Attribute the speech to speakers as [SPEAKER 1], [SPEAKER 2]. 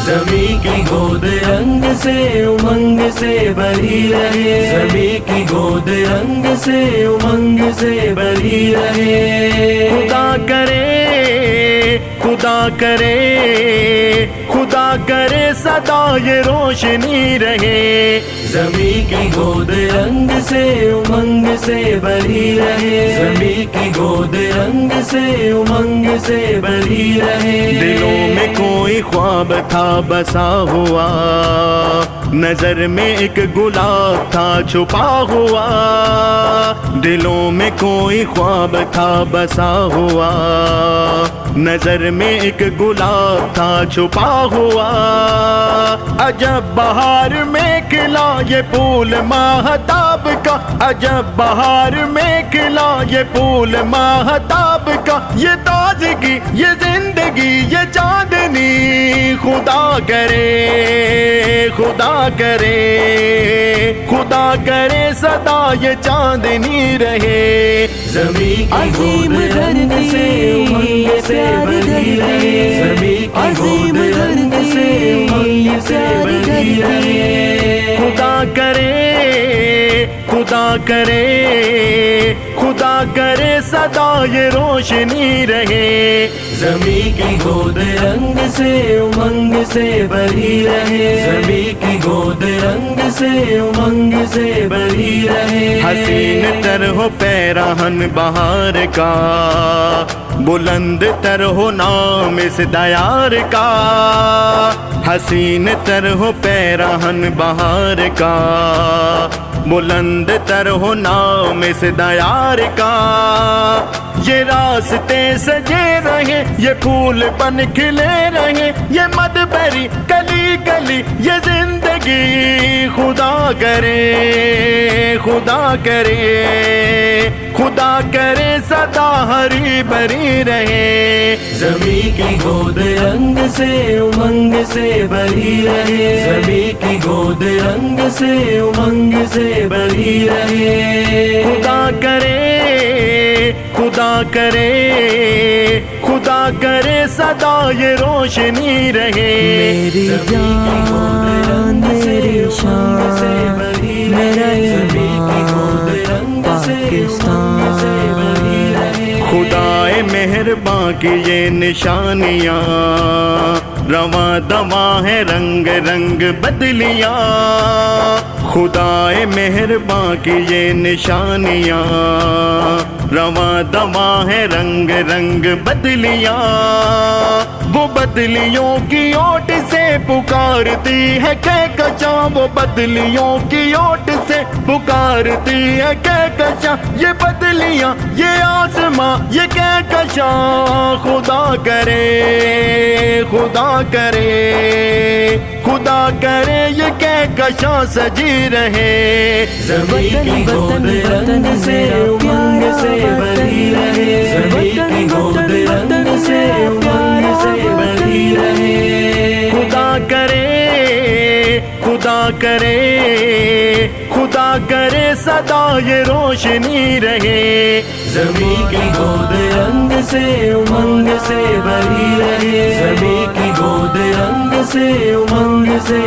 [SPEAKER 1] زمیں کی گود رنگ سے امنگ سے بھری رہے، زمیں کی گود رنگ سے امنگ سے بھری رہے۔ خدا کرے خدا کرے خدا کرے سدا یہ روشنی رہے، زمیں کی گود رنگ سے امنگ سے بھری رہے، زمیں کی گود رنگ سے امنگ سے بھری رہے۔ دلوں میں کوئی خواب تھا بسا ہوا، نظر میں ایک گلاب تھا چھپا ہوا، دلوں میں کوئی خواب تھا بسا ہوا، نظر میں ایک گلاب تھا چھپا ہوا۔ عجب بہار میں کھلا یہ پھول ماہتاب کا، عجب بہار میں کھلا یہ پھول ماہتاب کا، یہ تازگی یہ زندگی یہ چاندنی خدا کرے خدا کرے خدا کرے سدا یہ چاندنی رہے، زمیں کی گود رنگ سے امنگ سے بھری رہے، زمیں کی گود رنگ سے امنگ سے بھری رہے۔ خدا کرے خدا کرے خدا کرے سدا یہ روشنی رہے، زمیں کی گود رنگ سے امنگ سے بھری رہے، زمیں کی گود رنگ سے امنگ سے بھری رہے۔ حسین تر ہو پیراہن بہار کا، بلند تر ہو نام اس دیار کا، حسین تر ہو پیراہن بہار کا، بلند تر ہو نام اس دیار کا۔ یہ راستے سجے رہے، یہ پھول بن کھلے رہے، یہ مدبری گلی گلی یہ زندگی خدا کرے خدا کرے خدا کرے سدا ہری بھری رہے، زمیں کی گود رنگ سے امنگ سے بھری رہے، زمیں کی گود رنگ سے امنگ سے بھری رہے۔ خدا کرے خدا کرے خدا کرے سدا یہ روشنی رہے،
[SPEAKER 2] میری جان میری شان میرا ایمان پاکستان۔
[SPEAKER 1] خدائے مہرباں کی یہ نشانیاں، رواں دواں ہے رنگ رنگ بدلیاں، خدائے مہرباں کی یہ نشانیاں، رواں دواں ہے رنگ رنگ بدلیاں، وہ بدلیوں کی اوٹ سے پکارتی ہے کہکشاں، وہ بدلیوں کی اوٹ سے پکارتی ہے کہکشاں، یہ بدلیاں یہ آسماں یہ کہکشاں خدا کرے خدا کرے خدا کرے یہ کہکشاں سجی رہے، زمیں کی گود رنگ سے امنگ سے بھری رہے، زمیں کی گود رنگ سے امنگ سے بھری رہے۔ خدا کرے خدا کرے خدا کرے سدا یہ روشنی رہے، زمیں کی گود رنگ سے امنگ سے بھری رہے، زمیں کی گود رنگ سے امنگ سے